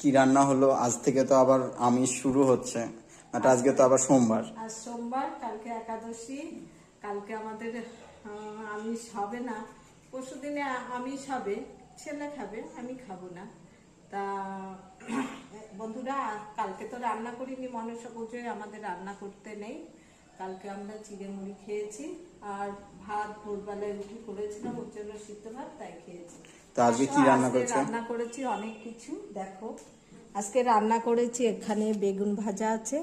কি রান্না হলো? আজ থেকে তো আবার আমিষ শুরু হচ্ছে, আজকে তো আবার সোমবার। আজ সোমবার, কালকে একাদশী। কালকে আমাদের আমিষ হবে না, পরশুদিনে আমিষ হবে, ছেলে খাবে, আমি খাবো না। তা বন্ধুরা, কালকে তো রান্না করিনি, মনসা পুজোয় আমাদের রান্না করতে নেই। কালকে আমরা চিড়ে মুড়ি খেয়েছি আর ভাত ভোরবেলায় রুটি করেছিলাম, ওর জন্য সিদ্ধ ভাত, তাই খেয়েছি। তো আজকে কি রান্না করেছে? রান্না করেছি অনেক কিছু, দেখো। আজকে রান্না করেছি, এখানে বেগুন ভাজা আছে,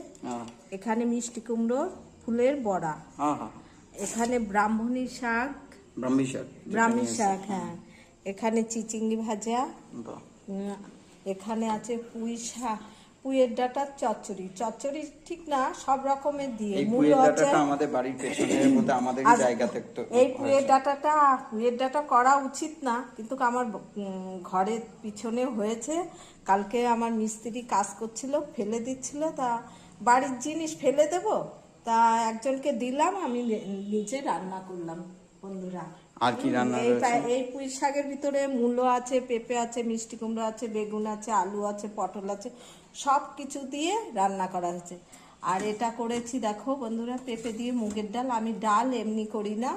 এখানে মিষ্টি কুমড়ো ফুলের বড়া, এখানে ব্রাহ্মণী শাক, ব্রাহ্মী শাক, হ্যাঁ, এখানে চিচিঙ্গি ভাজা, এখানে আছে পুঁই শাক, পুঁইয়ের ডাঁটার চচ্চড়ি। চচ্চড়ি ঠিক না, সব রকমের দিয়ে মূলো আছে আমাদের বাড়ির পেছনের মধ্যে আমাদের জায়গাতে। এই পুঁইয়ের ডাঁটা করা উচিত না, কিন্তু আমার ঘরের পিছনে হয়েছে। কালকে আমার মিস্ত্রি কাজ করছিল, ফেলে দিচ্ছিল, তা বাড়ির জিনিস ফেলে দেব, তা একজনকে দিলাম, আমি নিজে রান্না করলাম বন্ধুরা। আর কি রান্না? এই পুঁই শাকের ভিতরে মূলো আছে, পেঁপে আছে, মিষ্টি কুমড়ো আছে, বেগুন আছে, আলু আছে, পটল আছে, সব কিছু দিয়ে রান্না করা হয়েছে। আর এটা করেছি দেখো বন্ধুরা, পেঁপে দিয়ে মুগের ডাল। আমি ডাল এমনি করি না,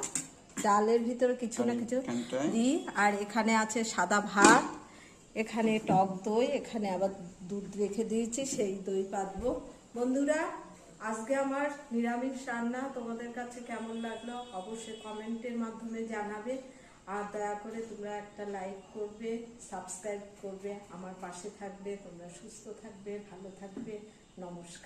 ডালের ভিতরে কিছু না কিছু দিই। আর এখানে আছে সাদা ভাত, এখানে টক দই, এখানে আবার দুধ রেখে দিয়েছি, সেই দই পাতবো। বন্ধুরা, আজকে আমার নিরামিষ রান্না তোমাদের কাছে কেমন লাগলো অবশ্যই কমেন্টের মাধ্যমে জানাবে। আর দয়া করে তোমরা একটা লাইক করবে, সাবস্ক্রাইব করবে, আমার পাশে থাকবে। তোমরা সুস্থ থাকবে, ভালো থাকবে। নমস্কার।